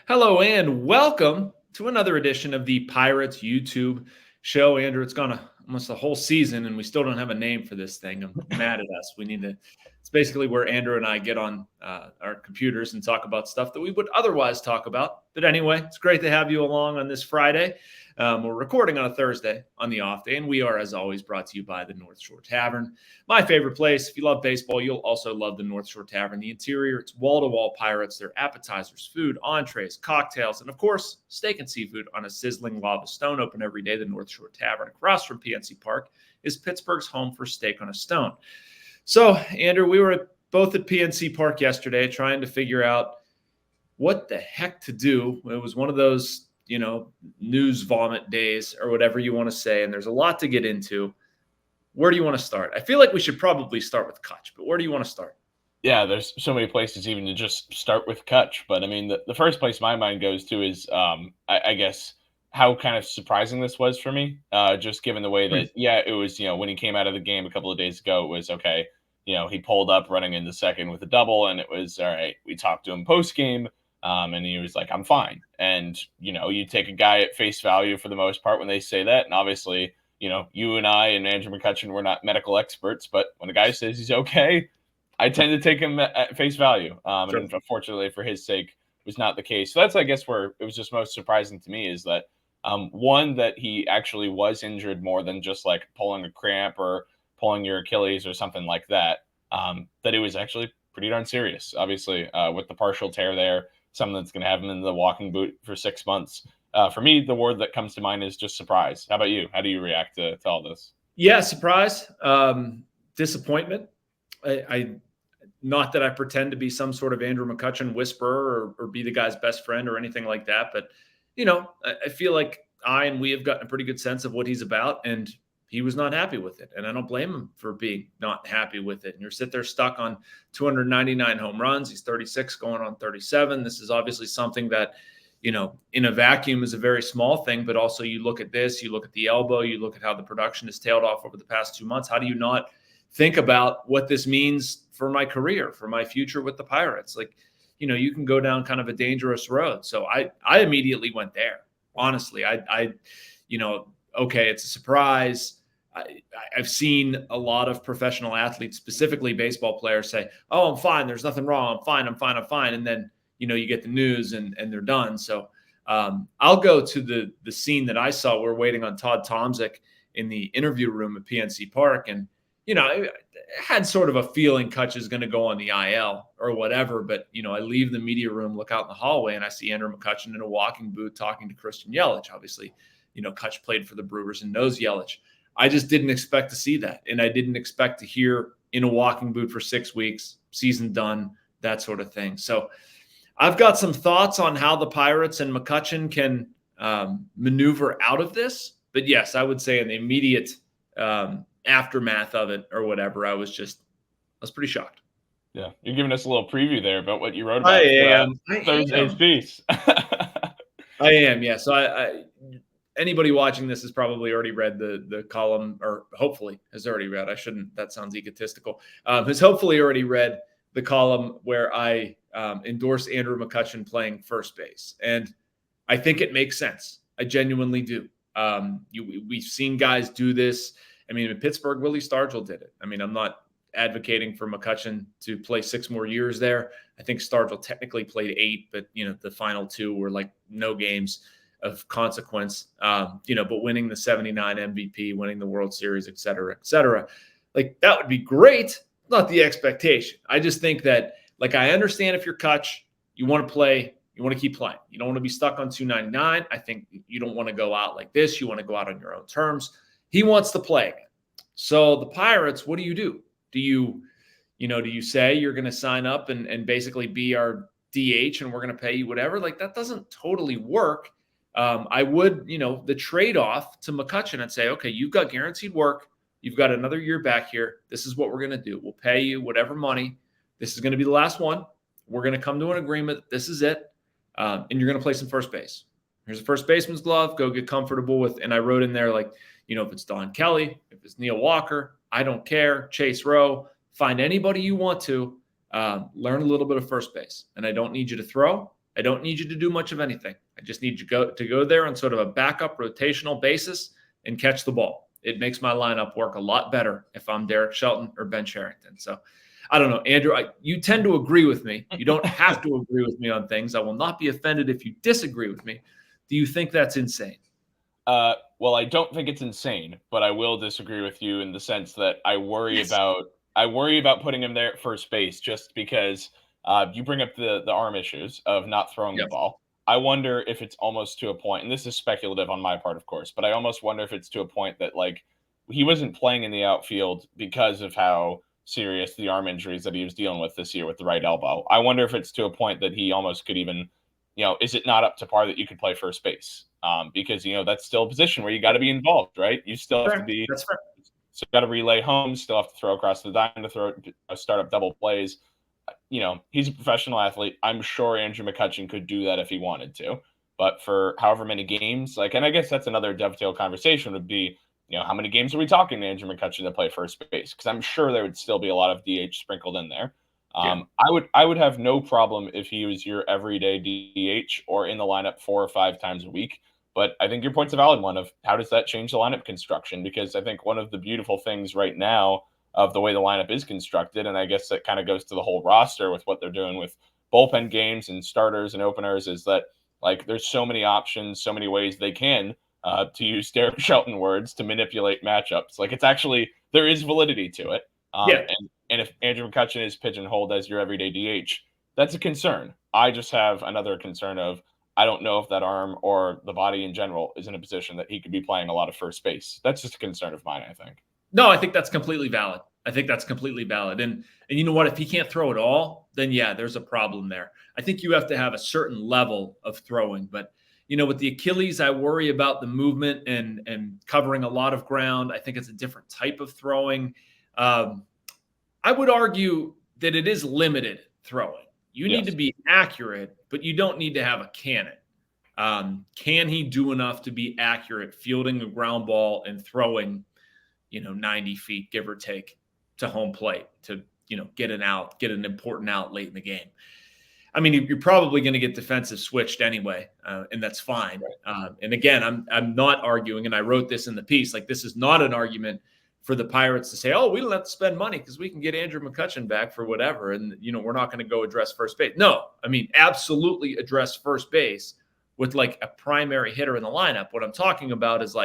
Hello and welcome to another edition of the Pirates YouTube show. Andrew, it's gone almost a whole season and we still don't have a name for this thing. I'm mad at us. It's basically where Andrew and I get on our computers and talk about stuff that we would otherwise talk about. But anyway, it's great to have you along on this Friday. We're recording on a Thursday on the off day, and we are, as always, brought to you by the North Shore Tavern. My favorite place. If you love baseball, you'll also love the North Shore Tavern. The interior, it's wall-to-wall Pirates. Their appetizers, food, entrees, cocktails, and, of course, steak and seafood on a sizzling lava stone. Open every day. The North Shore Tavern across from PNC Park is Pittsburgh's home for steak on a stone. So, Andrew, we were both at PNC Park yesterday trying to figure out what the heck to do. It was one of those news vomit days or whatever you want to say. And there's a lot to get into. Where do you want to start? I feel like we should probably start with Kutch, but where do you want to start? Yeah, there's so many places even to just start with Kutch. But I mean, the first place my mind goes to is, I guess, how kind of surprising this was for me, just given the way that, it was, when he came out of the game a couple of days ago, it was okay. He pulled up running into second with a double, and it was, all right, we talked to him post-game. And he was like, I'm fine. And, you take a guy at face value for the most part when they say that. And obviously, you and I and Andrew McCutchen, we're not medical experts, but when a guy says he's okay, I tend to take him at face value. Sure. And unfortunately for his sake, was not the case. So that's, I guess, where it was just most surprising to me is that, one, that he actually was injured more than just like pulling a cramp or pulling your Achilles or something like that, that it was actually pretty darn serious, obviously, with the partial tear there. Something that's going to have him in the walking boot for 6 months. For me, the word that comes to mind is just surprise. How about you? How do you react to all this? Yeah, surprise, disappointment. I not that I pretend to be some sort of Andrew McCutchen whisperer or be the guy's best friend or anything like that. But, I feel like we have gotten a pretty good sense of what he's about, and he was not happy with it. And I don't blame him for being not happy with it. And you're there stuck on 299 home runs. He's 36 going on 37. This is obviously something that, in a vacuum is a very small thing, but also you look at this, you look at the elbow, you look at how the production has tailed off over the past 2 months. How do you not think about what this means for my career, for my future with the Pirates? Like, you can go down kind of a dangerous road. So I immediately went there. Honestly, okay, it's a surprise. I've seen a lot of professional athletes, specifically baseball players, say, "Oh, I'm fine. There's nothing wrong. I'm fine. I'm fine. I'm fine." And then, you get the news and they're done. So I'll go to the scene that I saw. We're waiting on Todd Tomczyk in the interview room at PNC Park. And, I had sort of a feeling Kutch is going to go on the IL or whatever. But, I leave the media room, look out in the hallway, and I see Andrew McCutchen in a walking boot talking to Christian Yelich. Obviously, Kutch played for the Brewers and knows Yelich. I just didn't expect to see that. And I didn't expect to hear in a walking boot for 6 weeks, season done, that sort of thing. So I've got some thoughts on how the Pirates and McCutchen can maneuver out of this. But yes, I would say in the immediate aftermath of it or whatever, I was pretty shocked. Yeah, you're giving us a little preview there about what you wrote about I am. Thursday's piece. I am, yeah. So anybody watching this has probably already read the column, or hopefully has already read. That sounds egotistical. Has hopefully already read the column where I endorse Andrew McCutchen playing first base. And I think it makes sense. I genuinely do. We've seen guys do this. I mean, in Pittsburgh, Willie Stargell did it. I mean, I'm not advocating for McCutchen to play 6 more years there. I think Stargell technically played 8, but, the final 2 were like no games of consequence, but winning the 79 MVP, winning the World Series, et cetera, like that would be great. Not the expectation. I just think that, like, I understand if you're Kutch, you want to play, you want to keep playing. You don't want to be stuck on 299. I think you don't want to go out like this. You want to go out on your own terms. He wants to play again. So the Pirates, what do you do? Do you say you're going to sign up and basically be our DH and we're going to pay you whatever? Like, that doesn't totally work. I would, the trade-off to McCutchen and say, okay, you've got guaranteed work. You've got another year back here. This is what we're going to do. We'll pay you whatever money. This is going to be the last one. We're going to come to an agreement. This is it. And you're going to play some first base. Here's a first baseman's glove. Go get comfortable with. And I wrote in there, like, if it's Don Kelly, if it's Neil Walker, I don't care. Chase Rowe, find anybody you want to. Learn a little bit of first base. And I don't need you to throw. I don't need you to do much of anything. I just need you to go there on sort of a backup rotational basis and catch the ball. It makes my lineup work a lot better if I'm Derek Shelton or Ben Cherington. So I don't know, Andrew, you tend to agree with me. You don't have to agree with me on things. I will not be offended if you disagree with me. Do you think that's insane? Well, I don't think it's insane, but I will disagree with you in the sense that I worry about putting him there at first base just because you bring up the arm issues of not throwing the Yes. ball. I wonder if it's almost to a point, and this is speculative on my part, of course, but I almost wonder if it's to a point that like he wasn't playing in the outfield because of how serious the arm injuries that he was dealing with this year with the right elbow. I wonder if it's to a point that he almost could even, is it not up to par that you could play first base? Because that's still a position where you got to be involved, right? You still have to be. That's fair. So got to relay home, still have to throw across the diamond to start up double plays. He's a professional athlete. I'm sure Andrew McCutchen could do that if he wanted to. But for however many games, and I guess that's another dovetail conversation would be, how many games are we talking to Andrew McCutchen to play first base? Because I'm sure there would still be a lot of DH sprinkled in there. Yeah. I would have no problem if he was your everyday DH or in the lineup 4 or 5 times a week. But I think your point's a valid one of how does that change the lineup construction? Because I think one of the beautiful things right now of the way the lineup is constructed, and I guess that kind of goes to the whole roster with what they're doing with bullpen games and starters and openers, is that there's so many options, so many ways they can, to use Derek Shelton words, to manipulate matchups. It's actually, there is validity to it. Yeah. And if Andrew McCutchen is pigeonholed as your everyday DH, that's a concern. I just have another concern of, I don't know if that arm or the body in general is in a position that he could be playing a lot of first base. That's just a concern of mine, I think. No, I think that's completely valid. And you know what? If he can't throw at all, then yeah, there's a problem there. I think you have to have a certain level of throwing. But, with the Achilles, I worry about the movement and covering a lot of ground. I think it's a different type of throwing. I would argue that it is limited throwing. You need to be accurate, but you don't need to have a cannon. Can he do enough to be accurate fielding a ground ball and throwing, 90 feet, give or take, to home plate to, get an important out late in the game? I mean, you're probably going to get defensive switched anyway, and that's fine. And again, I'm not arguing, and I wrote this in the piece, this is not an argument for the Pirates to say, oh, we don't have to spend money because we can get Andrew McCutchen back for whatever. And, we're not going to go address first base. No, I mean, absolutely address first base with a primary hitter in the lineup. What I'm talking about is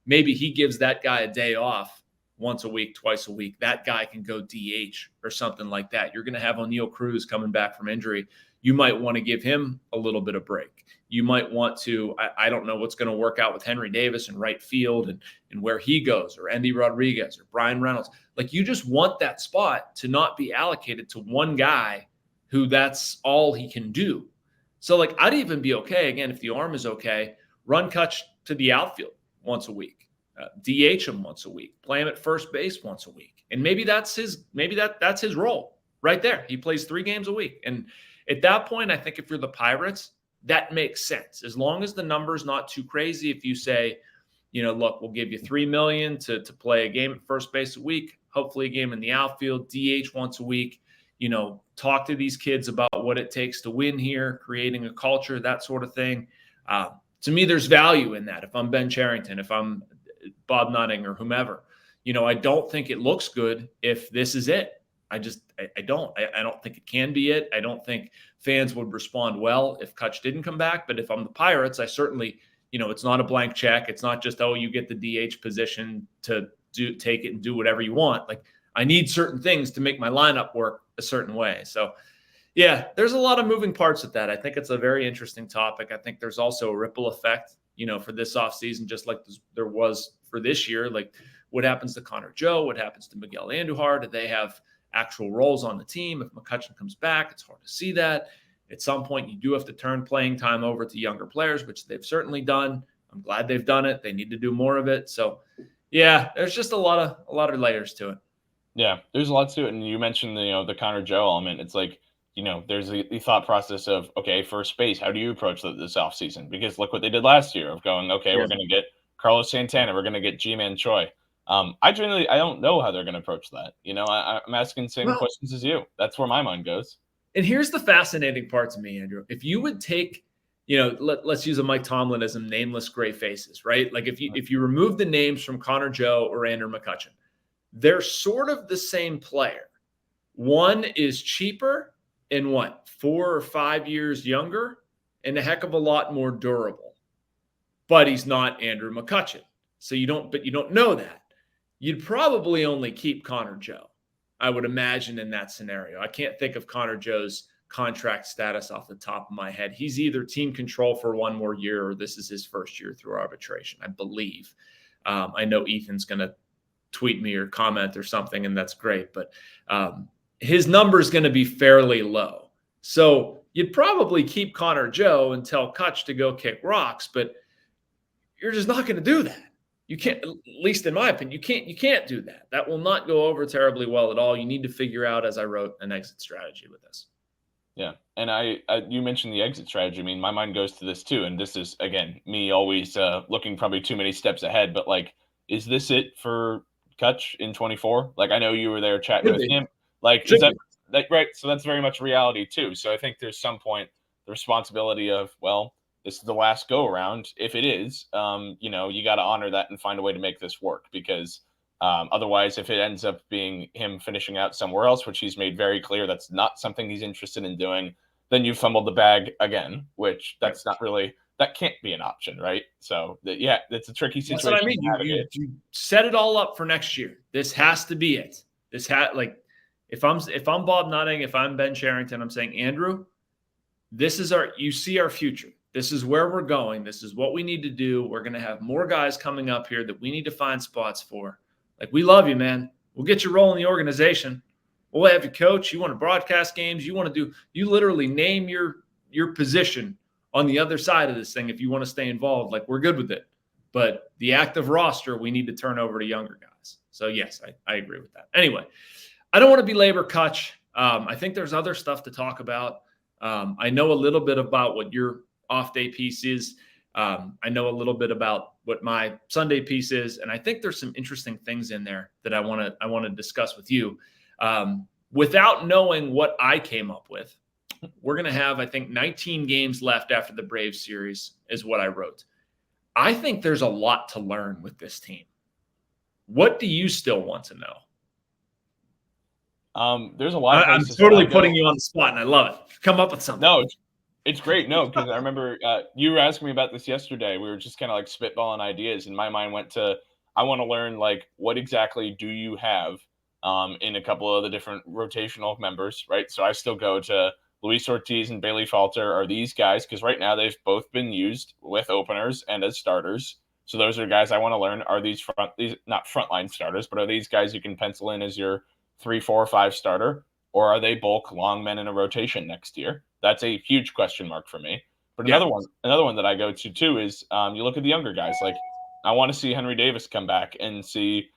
maybe he gives that guy a day off once a week, twice a week. That guy can go DH or something like that. You're going to have O'Neal Cruz coming back from injury. You might want to give him a little bit of break. You might want to, I don't know what's going to work out with Henry Davis in right field and where he goes, or Endy Rodriguez or Brian Reynolds. You just want that spot to not be allocated to one guy who that's all he can do. So I'd even be okay, again, if the arm is okay, run Kutch to the outfield once a week, DH him once a week, play him at first base once a week. And maybe that's his role right there. He plays 3 games a week. And at that point, I think if you're the Pirates, that makes sense. As long as the number's not too crazy. If you say, look, we'll give you $3 million to play a game at first base a week, hopefully a game in the outfield, DH once a week, talk to these kids about what it takes to win here, creating a culture, that sort of thing. To me, there's value in that. If I'm Ben Cherington, if I'm Bob Nutting or whomever, I don't think it looks good if this is it. I don't think it can be it. I don't think fans would respond well if Kutch didn't come back. But if I'm the Pirates, I certainly, it's not a blank check. It's not just, oh, you get the DH position to take it and do whatever you want. I need certain things to make my lineup work a certain way. So yeah, there's a lot of moving parts with that. I think it's a very interesting topic. I think there's also a ripple effect, for this offseason, just like there was for this year. What happens to Connor Joe? What happens to Miguel Andujar? Do they have actual roles on the team? If McCutchen comes back, it's hard to see that. At some point, you do have to turn playing time over to younger players, which they've certainly done. I'm glad they've done it. They need to do more of it. So, yeah, there's just a lot of layers to it. Yeah, there's a lot to it. And you mentioned the Connor Joe element. It's there's the thought process of, okay, first base, how do you approach this offseason? Because look what they did last year of going, okay, we're going to get Carlos Santana, we're going to get G-Man Choi. I don't know how they're going to approach that. I'm asking the same questions as you. That's where my mind goes. And here's the fascinating part to me, Andrew. If you would take, let's use a Mike Tomlinism, nameless gray faces, right? Like if you remove the names from Connor Joe or Andrew McCutchen, they're sort of the same player. One is cheaper and 4 or 5 years younger and a heck of a lot more durable. But he's not Andrew McCutchen. So you don't know that. You'd probably only keep Connor Joe, I would imagine, in that scenario. I can't think of Connor Joe's contract status off the top of my head. He's either team control for 1 more year or this is his first year through arbitration, I believe. I know Ethan's going to tweet me or comment or something, and that's great. But his number is going to be fairly low. So you'd probably keep Connor Joe and tell Kutch to go kick rocks, but you're just not going to do that. You can't, at least in my opinion, you can't do that. That will not go over terribly well at all. You need to figure out, as I wrote, an exit strategy with this. Yeah. And you mentioned the exit strategy. I mean, my mind goes to this too. And this is, again, me always looking probably too many steps ahead, but like, is this it for Kutch in 24? Like, I know you were there chatting with him. Like, is that right? So that's very much reality too. So I think there's some point the responsibility of, well, this is the last go around. If it is, you got to honor that and find a way to make this work, because otherwise, if it ends up being him finishing out somewhere else, which he's made very clear that's not something he's interested in doing, then you fumbled the bag again, which that's not really, that can't be an option, right? So it's a tricky situation. That's what I mean. You set it all up for next year. This has to be it. If I'm Bob Nutting, if I'm Ben Cherington, I'm saying, Andrew, you see our future. This is where we're going. This is what we need to do. We're going to have more guys coming up here that we need to find spots for. Like, we love you, man. We'll get you rolling the organization. We'll have you coach. You want to broadcast games. You literally name your position on the other side of this thing if you want to stay involved. Like, we're good with it. But the active roster, we need to turn over to younger guys. So, yes, I agree with that. Anyway, I don't want to belabor Kutch. I think there's other stuff to talk about. I know a little bit about what your off-day piece is. I know a little bit about what my Sunday piece is, and I think there's some interesting things in there that I want to discuss with you. Without knowing what I came up with, we're going to have, I think, 19 games left after the Braves series is what I wrote. I think there's a lot to learn with this team. What do you still want to know? There's a lot of I'm totally putting you on the spot, and I love it. Come up with something. No, it's great. No, because I remember you were asking me about this yesterday. We were just kind of like spitballing ideas, and my mind went to, I want to learn, like, what exactly do you have in a couple of the different rotational members, right? So I still go to Luis Ortiz and Bailey Falter are these guys, because right now they've both been used with openers and as starters. So those are guys I want to learn. Are these not frontline starters, but are these guys you can pencil in as your 3, 4, 5 starter? Or are they bulk long men in a rotation next year? That's a huge question mark for me. But another one that I go to too is you look at the younger guys. Like, I want to see Henry Davis come back and see,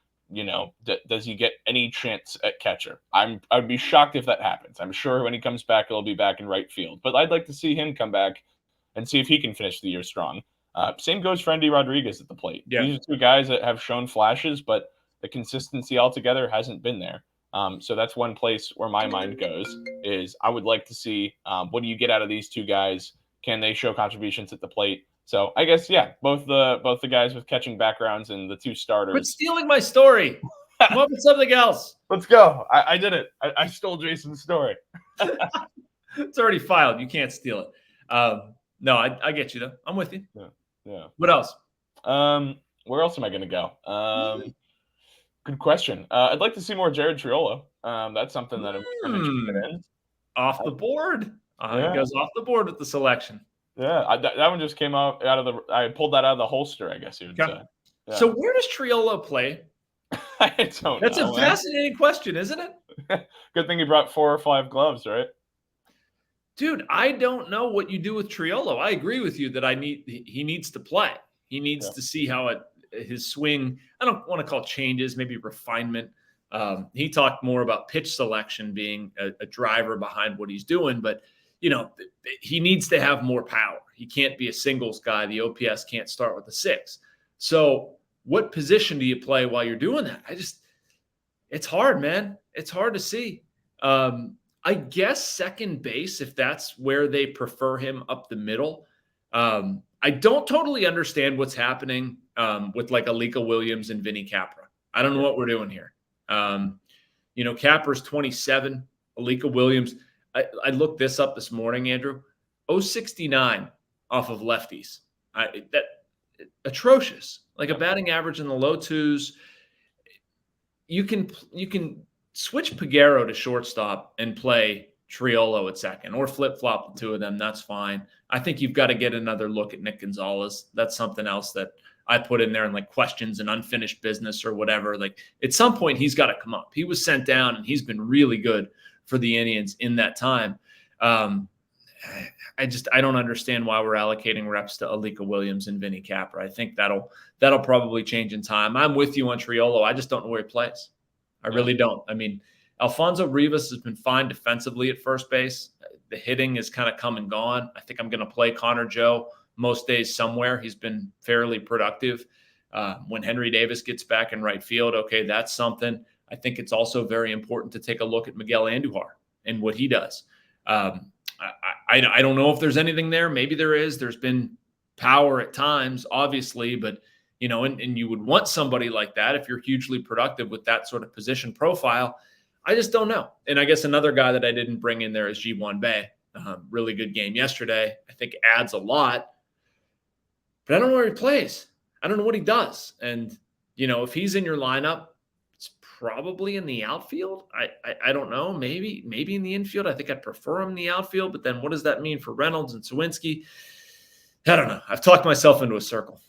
does he get any chance at catcher? I'd be shocked if that happens. I'm sure when he comes back, he'll be back in right field. But I'd like to see him come back and see if he can finish the year strong. Same goes for Endy Rodriguez at the plate. Yeah. These are two guys that have shown flashes, but the consistency altogether hasn't been there. So that's one place where my mind goes is I would like to see what do you get out of these two guys? Can they show contributions at the plate? So I guess, both the guys with catching backgrounds and the two starters. Quit stealing my story. Come up with something else. Let's go. I did it. I stole Jason's story. It's already filed. You can't steal it. No, I get you though. I'm with you. Yeah. What else? Where else am I going to go? Good question. I'd like to see more Jared Triolo. That's something that I'm interested in. Off the board. He goes off the board with the selection. Yeah, that one just came out of the. I pulled that out of the holster, I guess you would say. Yeah. So where does Triolo play? I don't know. That's a fascinating question, isn't it? Good thing he brought 4 or 5 gloves, right? Dude, I don't know what you do with Triolo. I agree with you that he needs to play. He needs to see how his swing, I don't want to call changes, maybe refinement. He talked more about pitch selection being a driver behind what he's doing, but he needs to have more power. He can't be a singles guy. The OPS can't start with a 6. So what position do you play while you're doing that? It's hard, man. It's hard to see. I guess second base, if that's where they prefer him up the middle. I don't totally understand what's happening with like Alika Williams and Vinny Capra. I don't know what we're doing here. Capra's 27, Alika Williams. I looked this up this morning, Andrew. 069 off of lefties. That atrocious. Like a batting average in the low twos. You can switch Peguero to shortstop and play Triolo at second, or flip-flop the two of them. That's fine. I think you've got to get another look at Nick Gonzales. That's something else that I put in there in like questions and unfinished business or whatever. Like at some point, he's got to come up. He was sent down, and he's been really good for the Indians in that time. I don't understand why we're allocating reps to Alika Williams and Vinny Capra. I think that'll probably change in time. I'm with you on Triolo. I just don't know where he plays. I really don't. I mean, Alfonso Rivas has been fine defensively at first base. The hitting is kind of come and gone. I think I'm going to play Connor Joe most days somewhere. He's been fairly productive. When Henry Davis gets back in right field, okay, that's something. I think it's also very important to take a look at Miguel Andujar and what he does. I don't know if there's anything there. Maybe there is. There's been power at times, obviously, but and you would want somebody like that if you're hugely productive with that sort of position profile. I just don't know. And I guess another guy that I didn't bring in there is Ji-Hwan Bae. Really good game yesterday. I think adds a lot, but I don't know where he plays. I don't know what he does. And, if he's in your lineup, it's probably in the outfield. I don't know. Maybe in the infield. I think I'd prefer him in the outfield, but then what does that mean for Reynolds and Suwinski? I don't know. I've talked myself into a circle.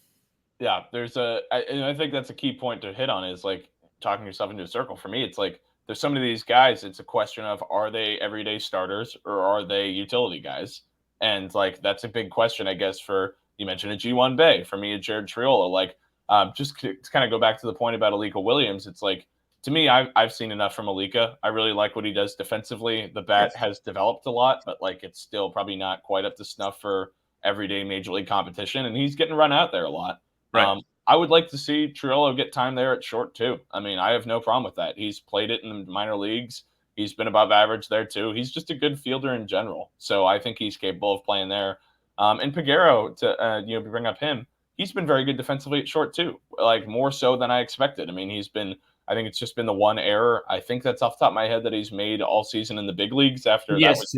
Yeah, I think that's a key point to hit on is like talking yourself into a circle. For me, it's like there's some of these guys. It's a question of are they everyday starters or are they utility guys? And like that's a big question, I guess. For you mentioned a Ji-Hwan Bae. For me, a Jared Triolo. Like just to kind of go back to the point about Alika Williams. It's like to me, I've seen enough from Alika. I really like what he does defensively. The bat has developed a lot, but like it's still probably not quite up to snuff for everyday major league competition, and he's getting run out there a lot. Right. I would like to see Triolo get time there at short too. I mean, I have no problem with that. He's played it in the minor leagues. He's been above average there too. He's just a good fielder in general. So I think he's capable of playing there. And Peguero, to bring up him, he's been very good defensively at short too, like more so than I expected. I mean, I think it's just been the one error. I think that's off the top of my head that he's made all season in the big leagues after that was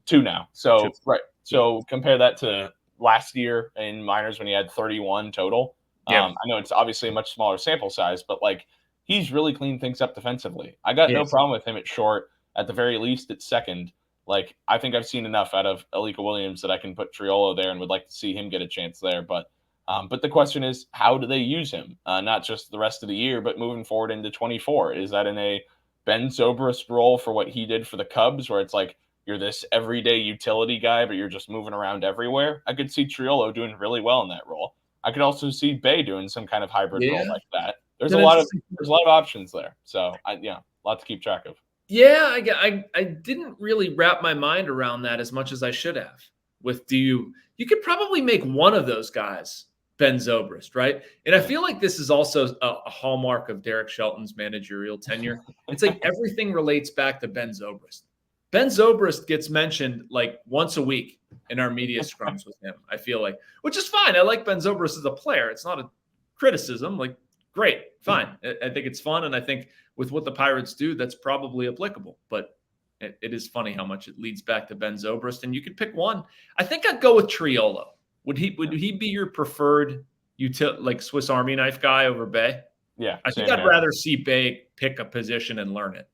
two now. So, two. Right. So compare that to last year in minors when he had 31 total. Yeah. I know it's obviously a much smaller sample size, but like he's really cleaned things up defensively. I got no problem with him at short, at the very least at second. Like I think I've seen enough out of Alika Williams that I can put Triolo there and would like to see him get a chance there. But the question is, how do they use him? Not just the rest of the year, but moving forward into 24. Is that in a Ben Zobrist role for what he did for the Cubs, where it's like you're this everyday utility guy, but you're just moving around everywhere? I could see Triolo doing really well in that role. I could also see Bae doing some kind of hybrid role like that. There's a lot of options there. So a lot to keep track of. Yeah, I didn't really wrap my mind around that as much as I should have. You could probably make one of those guys Ben Zobrist, right? And I feel like this is also a hallmark of Derek Shelton's managerial tenure. It's like everything relates back to Ben Zobrist. Ben Zobrist gets mentioned like once a week in our media scrums with him, I feel like, which is fine. I like Ben Zobrist as a player. It's not a criticism. Like, great, fine. I think it's fun. And I think with what the Pirates do, that's probably applicable. But it is funny how much it leads back to Ben Zobrist. And you could pick one. I think I'd go with Triolo. Would he be your preferred like Swiss Army knife guy over Bae? Yeah. I think I'd rather see Bae pick a position and learn it.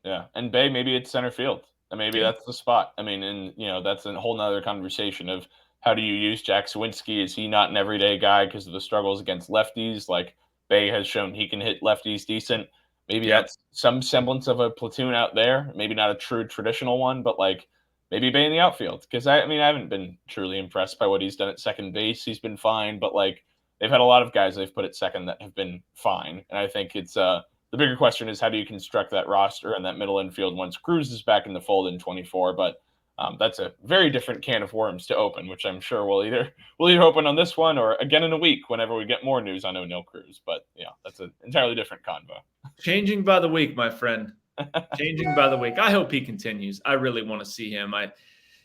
Yeah, and Bae, maybe it's center field, and maybe that's the spot. I mean, and that's a whole nother conversation of how do you use Jack Suwinski? Is he not an everyday guy because of the struggles against lefties? Like Bae has shown he can hit lefties decent. Maybe that's some semblance of a platoon out there. Maybe not a true traditional one, but like maybe Bae in the outfield. Because I haven't been truly impressed by what he's done at second base. He's been fine, but like they've had a lot of guys they've put at second that have been fine, and I think it's the bigger question is how do you construct that roster and that middle infield once Cruz is back in the fold in 24? But that's a very different can of worms to open, which I'm sure we'll either open on this one or again in a week whenever we get more news on O'Neill Cruz. But that's an entirely different convo. Changing by the week, my friend. Changing by the week. I hope he continues. I really want to see him.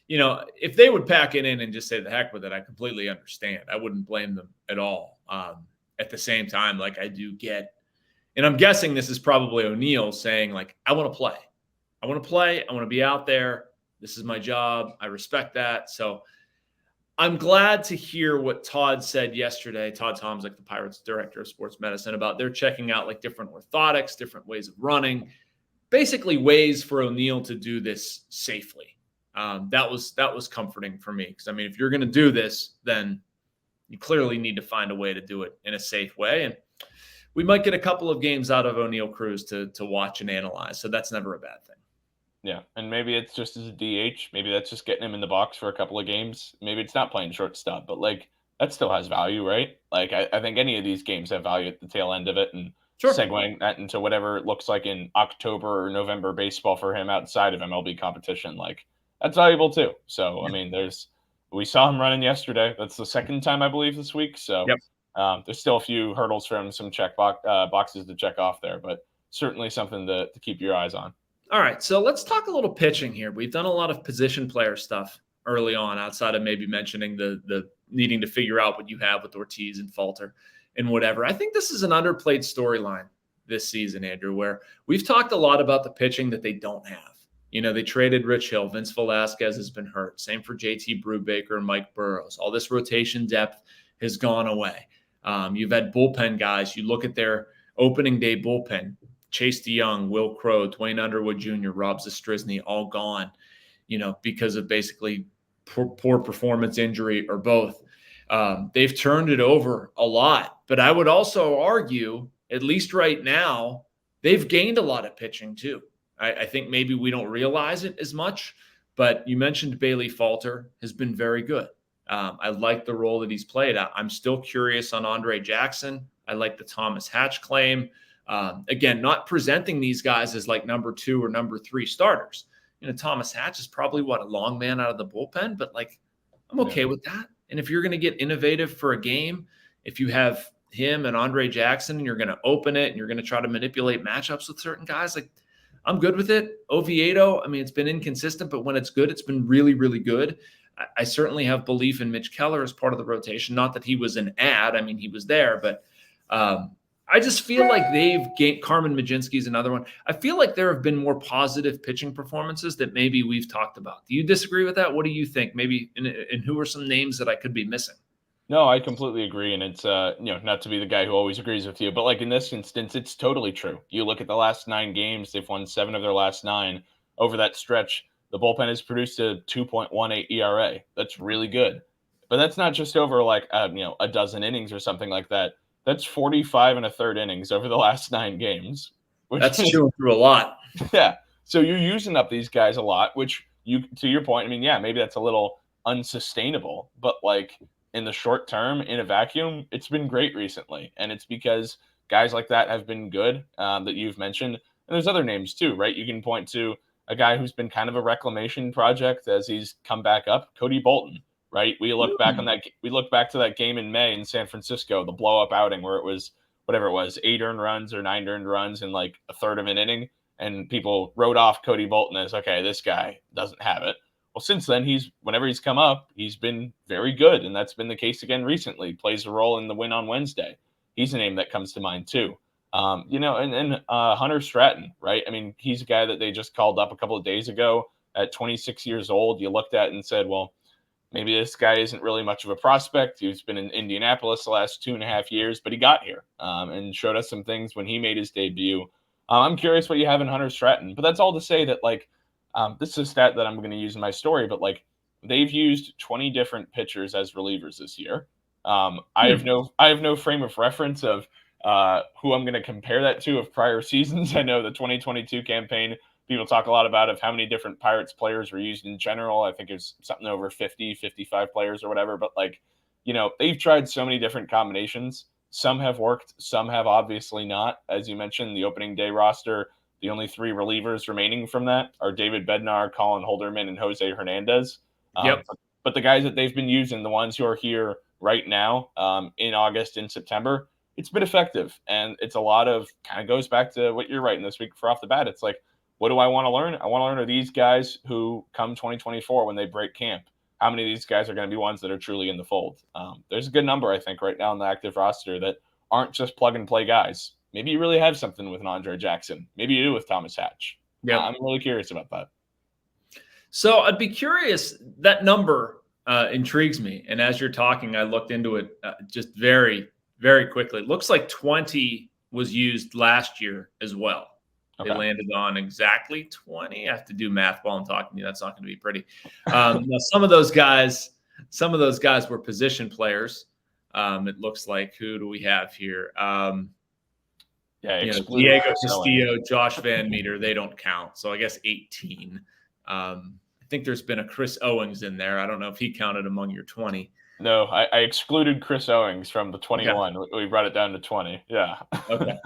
If they would pack it in and just say the heck with it, I completely understand. I wouldn't blame them at all. At the same time, like I do get, and I'm guessing this is probably O'Neill saying like, I want to play. I want to play. I want to be out there. This is my job. I respect that. So I'm glad to hear what Todd said yesterday. Todd Tom's like the Pirates director of sports medicine about they're checking out like different orthotics, different ways of running, basically ways for O'Neill to do this safely. That was comforting for me because I mean, if you're going to do this, then you clearly need to find a way to do it in a safe way. And we might get a couple of games out of O'Neill Cruz to watch and analyze. So that's never a bad thing. Yeah, and maybe it's just as a DH. Maybe that's just getting him in the box for a couple of games. Maybe it's not playing shortstop, but like that still has value, right? Like I think any of these games have value at the tail end of it, and Sure. segueing that into whatever it looks like in October or November baseball for him outside of MLB competition, like that's valuable too. So I mean, we saw him running yesterday. That's the second time I believe this week. So Yep. there's still a few hurdles for him, some boxes to check off there, but certainly something to keep your eyes on. All right, so let's talk a little pitching here. We've done a lot of position player stuff early on, outside of maybe mentioning the needing to figure out what you have with Ortiz and Falter and whatever. I think this is an underplayed storyline this season, Andrew, where we've talked a lot about the pitching that they don't have. They traded Rich Hill. Vince Velasquez has been hurt. Same for JT Brubaker and Mike Burrows. All this rotation depth has gone away. You've had bullpen guys. You look at their opening day bullpen. Chase DeYoung, Will Crowe, Dwayne Underwood Jr., Rob Zastrisny, all gone, because of basically poor performance, injury, or both. They've turned it over a lot. But I would also argue, at least right now, they've gained a lot of pitching too. I think maybe we don't realize it as much, but you mentioned Bailey Falter has been very good. I like the role that he's played. I'm still curious on Andre Jackson. I like the Thomas Hatch claim. Again, not presenting these guys as like number 2 or number 3 starters. Thomas Hatch is probably a long man out of the bullpen, but like I'm okay with that. And if you're going to get innovative for a game, if you have him and Andre Jackson and you're going to open it and you're going to try to manipulate matchups with certain guys, like I'm good with it. Oviedo, I mean, it's been inconsistent, but when it's good, it's been really, really good. I certainly have belief in Mitch Keller as part of the rotation. Not that he was an ad. I mean, he was there, but I just feel like they've gained. Carmen Majinski is another one. I feel like there have been more positive pitching performances that maybe we've talked about. Do you disagree with that? What do you think? Maybe, and who are some names that I could be missing? No, I completely agree. And it's, not to be the guy who always agrees with you, but like in this instance, it's totally true. You look at the last 9 games, they've won 7 of their last 9. Over that stretch, the bullpen has produced a 2.18 ERA. That's really good. But that's not just over like, a dozen innings or something like that. That's 45 and a third innings over the last 9 games. That's chewing through a lot. Yeah. So you're using up these guys a lot, which to your point, I mean, yeah, maybe that's a little unsustainable, but like in the short term, in a vacuum, it's been great recently. And it's because guys like that have been good, that you've mentioned. And there's other names too, right? You can point to a guy who's been kind of a reclamation project as he's come back up, Cody Bolton. Right. We look back to that game in May in San Francisco, the blow up outing where it was whatever it was, 8 earned runs or 9 earned runs in like a third of an inning. And people wrote off Cody Bolton as, okay, this guy doesn't have it. Well, since then, whenever he's come up, he's been very good. And that's been the case again recently. Plays a role in the win on Wednesday. He's a name that comes to mind too. And Hunter Stratton, right? I mean, he's a guy that they just called up a couple of days ago at 26 years old. You looked at and said, well, maybe this guy isn't really much of a prospect. He's been in Indianapolis the last 2.5 years, but he got here and showed us some things when he made his debut. I'm curious what you have in Hunter Stratton, but that's all to say that like this is a stat that I'm going to use in my story, but like they've used 20 different pitchers as relievers this year. I have no frame of reference of who I'm going to compare that to of prior seasons. I know the 2022 campaign, people talk a lot about of how many different Pirates players were used in general. I think it's something over 50, 55 players or whatever. But like, they've tried so many different combinations. Some have worked, some have obviously not. As you mentioned, the opening day roster, the only 3 relievers remaining from that are David Bednar, Colin Holderman, and Jose Hernandez. Yep. But the guys that they've been using, the ones who are here right now in August and September, it's been effective. And it's a lot of kind of goes back to what you're writing this week for Off the Bat. It's like, what do I want to learn? I want to learn, are these guys who come 2024 when they break camp, how many of these guys are going to be ones that are truly in the fold? There's a good number, I think, right now on the active roster that aren't just plug-and-play guys. Maybe you really have something with an Andre Jackson. Maybe you do with Thomas Hatch. Yeah, I'm really curious about that. So I'd be curious. That number intrigues me. And as you're talking, I looked into it just very, very quickly. It looks like 20 was used last year as well. Okay. They landed on exactly 20. I have to do math while I'm talking to you. That's not going to be pretty. Now, some of those guys were position players. It looks like, who do we have here? Diego Castillo, Josh Van Meter, they don't count. So I guess 18. I think there's been a Chris Owings in there. I don't know if he counted among your 20. No, I excluded Chris Owings from the 21. Okay. We brought it down to 20. Yeah. Okay.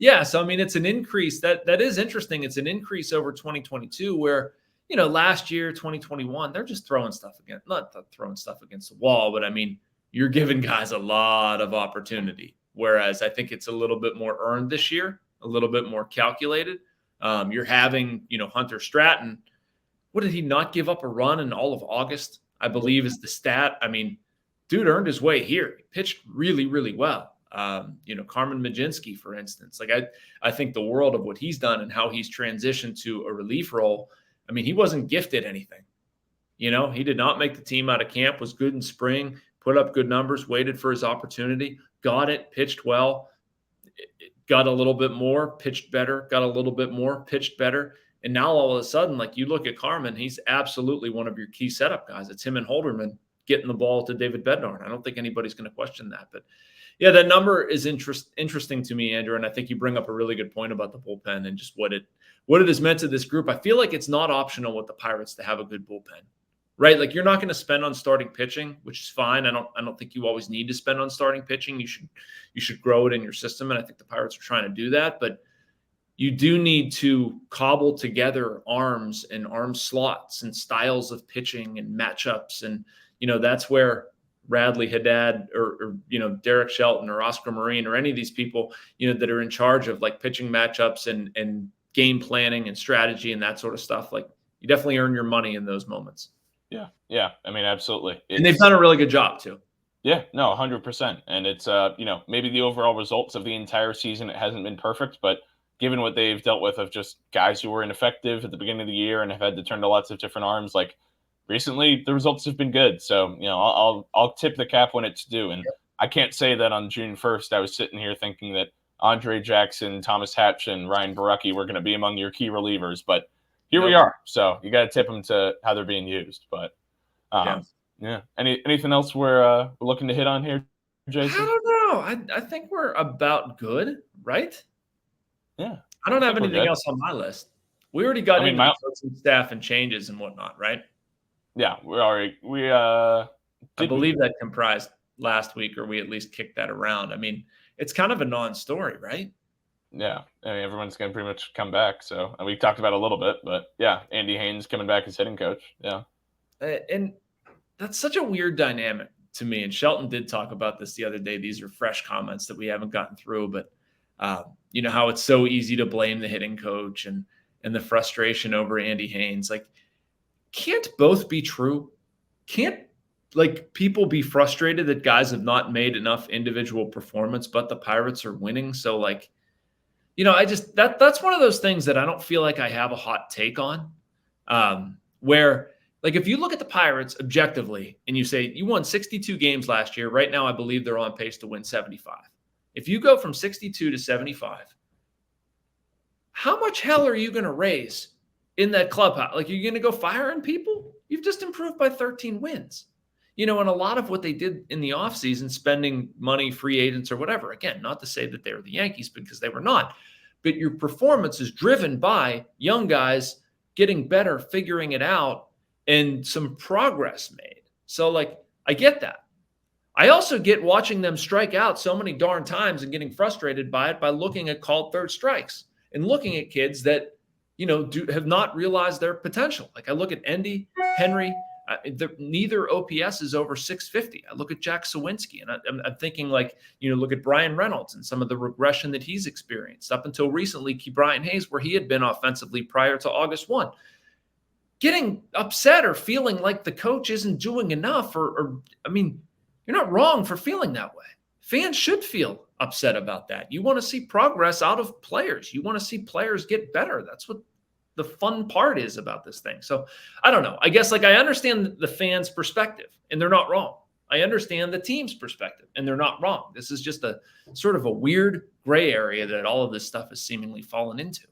Yeah. So, I mean, it's an increase. That is interesting. It's an increase over 2022 where, last year, 2021, they're just throwing stuff not throwing stuff against the wall, but I mean, you're giving guys a lot of opportunity. Whereas I think it's a little bit more earned this year, a little bit more calculated. You're having, Hunter Stratton. What did he not give up a run in all of August? I believe is the stat. I mean, dude earned his way here. He pitched really, really well. Carmen Majinski, for instance. Like I think the world of what he's done and how he's transitioned to a relief role. I mean, he wasn't gifted anything. He did not make the team out of camp, was good in spring, put up good numbers, waited for his opportunity, got it, pitched well, got a little bit more, pitched better, got a little bit more, pitched better. And now all of a sudden, like you look at Carmen, he's absolutely one of your key setup guys. It's him and Holderman getting the ball to David Bednar. I don't think anybody's going to question that. But yeah, that number is interesting to me, Andrew. And I think you bring up a really good point about the bullpen and just what it has meant to this group. I feel like it's not optional with the Pirates to have a good bullpen, right? Like you're not going to spend on starting pitching, which is fine. I don't think you always need to spend on starting pitching. You should grow it in your system. And I think the Pirates are trying to do that. But you do need to cobble together arms and arm slots and styles of pitching and matchups. And, that's where Radley Haddad or Derek Shelton or Oscar Marine or any of these people, that are in charge of like pitching matchups and game planning and strategy and that sort of stuff. Like you definitely earn your money in those moments. Yeah. Yeah. I mean, absolutely. And they've done a really good job too. Yeah, no, 100%. And it's, maybe the overall results of the entire season, it hasn't been perfect, but given what they've dealt with of just guys who were ineffective at the beginning of the year and have had to turn to lots of different arms, like recently the results have been good. So, I'll tip the cap when it's due. And I can't say that on June 1st, I was sitting here thinking that Andre Jackson, Thomas Hatch, and Ryan Barucki were going to be among your key relievers, but here we are. So you got to tip them to how they're being used. But yeah. Anything else we're looking to hit on here, Jason? I don't know. I think we're about good, right? Yeah. I don't have anything else on my list. We already got into the coaching staff and changes and whatnot, right? Yeah, I believe that comprised last week, or we at least kicked that around. I mean, it's kind of a non-story, right? Yeah. I mean, everyone's going to pretty much come back. So we talked about it a little bit, but yeah, Andy Haynes coming back as hitting coach. Yeah. And that's such a weird dynamic to me. And Shelton did talk about this the other day. These are fresh comments that we haven't gotten through, but how it's so easy to blame the hitting coach and the frustration over Andy Haynes. Like, can't both be true? Can't people be frustrated that guys have not made enough individual performance, but the Pirates are winning? So that's one of those things that I don't feel like I have a hot take on. Where if you look at the Pirates objectively and you say you won 62 games last year, right now I believe they're on pace to win 75. If you go from 62 to 75, how much hell are you going to raise in that clubhouse? Like, you're going to go firing people? You've just improved by 13 wins. And a lot of what they did in the offseason, spending money, free agents or whatever, again, not to say that they were the Yankees because they were not, but your performance is driven by young guys getting better, figuring it out, and some progress made. So, I get that. I also get watching them strike out so many darn times and getting frustrated by it by looking at called third strikes and looking at kids that, have not realized their potential. Like I look at Endy, Henry, Neither OPS is over 650. I look at Jack Suwinski, and I'm thinking like, look at Brian Reynolds and some of the regression that he's experienced up until recently. Brian Hayes, where he had been offensively prior to August 1. Getting upset or feeling like the coach isn't doing enough, you're not wrong for feeling that way. Fans should feel upset about that. You want to see progress out of players. You want to see players get better. That's what the fun part is about this thing. So I don't know. I guess I understand the fans' perspective, and they're not wrong. I understand the team's perspective, and they're not wrong. This is just a sort of a weird gray area that all of this stuff is seemingly fallen into.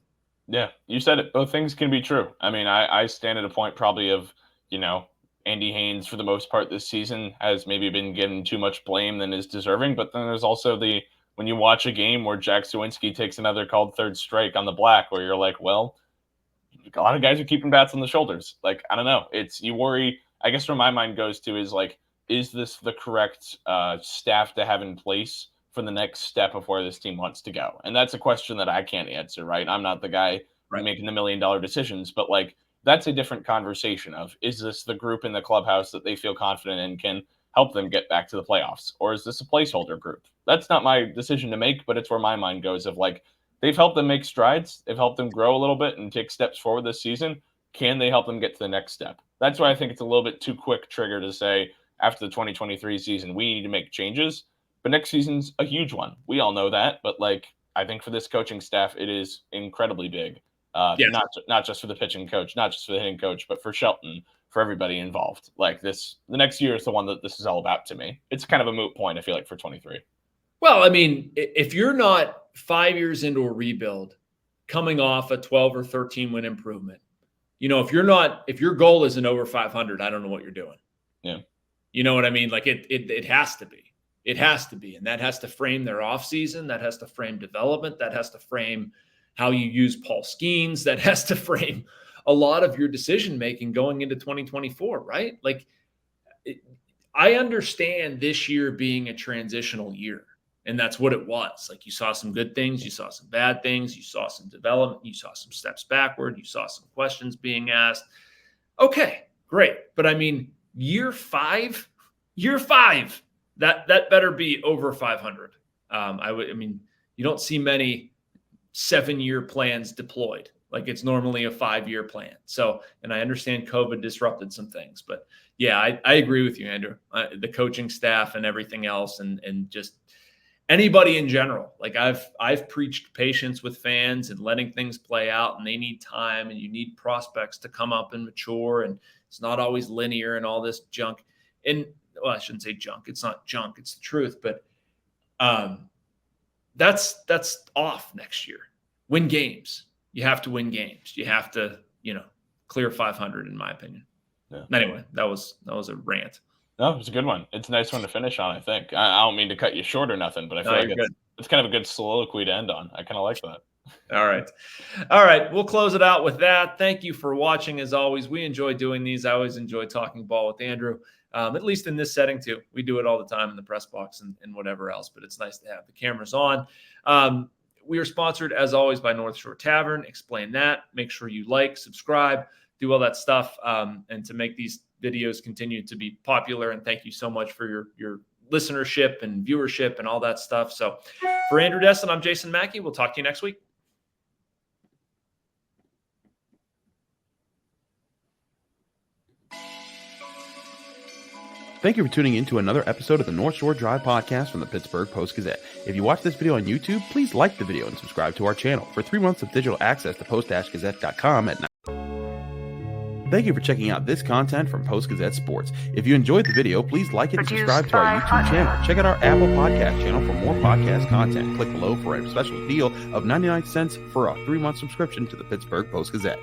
Yeah, you said it. Both things can be true. I mean, I stand at a point probably of, Andy Haynes, for the most part this season, has maybe been given too much blame than is deserving. But then there's also when you watch a game where Jack Suwinski takes another called third strike on the black, where you're like, well, a lot of guys are keeping bats on the shoulders. Like, I don't know. You worry. I guess where my mind goes to is this the correct staff to have in place for the next step of where this team wants to go? And that's a question that I can't answer, right? I'm not the guy making the $1 million decisions, but that's a different conversation of, is this the group in the clubhouse that they feel confident in can help them get back to the playoffs? Or is this a placeholder group? That's not my decision to make, but it's where my mind goes of they've helped them make strides. They've helped them grow a little bit and take steps forward this season. Can they help them get to the next step? That's why I think it's a little bit too quick trigger to say after the 2023 season, we need to make changes. But next season's a huge one. We all know that. But I think for this coaching staff, it is incredibly big. Yes. Not just for the pitching coach, not just for the hitting coach, but for Shelton, for everybody involved. The next year is the one that this is all about to me. It's kind of a moot point, I feel like, for 23. Well, I mean, if you're not 5 years into a rebuild, coming off a 12 or 13 win improvement, if your goal isn't over 500, I don't know what you're doing. Yeah. You know what I mean? It has to be. It has to be. And that has to frame their offseason. That has to frame development. That has to frame how you use Paul Skeens. That has to frame a lot of your decision-making going into 2024, right? I understand this year being a transitional year, and that's what it was. You saw some good things, you saw some bad things, you saw some development, you saw some steps backward, you saw some questions being asked. Okay, great. But year five, that better be over 500. You don't see many 7-year plans deployed. It's normally a 5-year plan. So, and I understand COVID disrupted some things, but yeah, I agree with you, Andrew. The coaching staff and everything else, and just anybody in general. I've preached patience with fans and letting things play out, and they need time, and you need prospects to come up and mature, and it's not always linear and all this junk. And well, I shouldn't say junk. It's not junk. It's the truth. But that's off next year. Win games. You have to win games. You have to, clear 500, in my opinion. Yeah. Anyway, that was a rant. No, it was a good one. It's a nice one to finish on, I think. I don't mean to cut you short or nothing, but I feel it's kind of a good soliloquy to end on. I kind of like that. All right. We'll close it out with that. Thank you for watching. As always, we enjoy doing these. I always enjoy talking ball with Andrew, at least in this setting too. We do it all the time in the press box and whatever else, but it's nice to have the cameras on. We are sponsored, as always, by North Shore Tavern. Explain that. Make sure you like, subscribe, do all that stuff, and to make these videos continue to be popular. And thank you so much for your listenership and viewership and all that stuff. So for Andrew Destin, I'm Jason Mackey. We'll talk to you next week. Thank you for tuning in to another episode of the North Shore Drive podcast from the Pittsburgh Post-Gazette. If you watch this video on YouTube, please like the video and subscribe to our channel for 3 months of digital access to post-gazette.com at night. Thank you for checking out this content from Post-Gazette Sports. If you enjoyed the video, please like it and subscribe to our YouTube channel. Check out our Apple Podcast channel for more podcast content. Click below for a special deal of 99 cents for a 3-month subscription to the Pittsburgh Post-Gazette.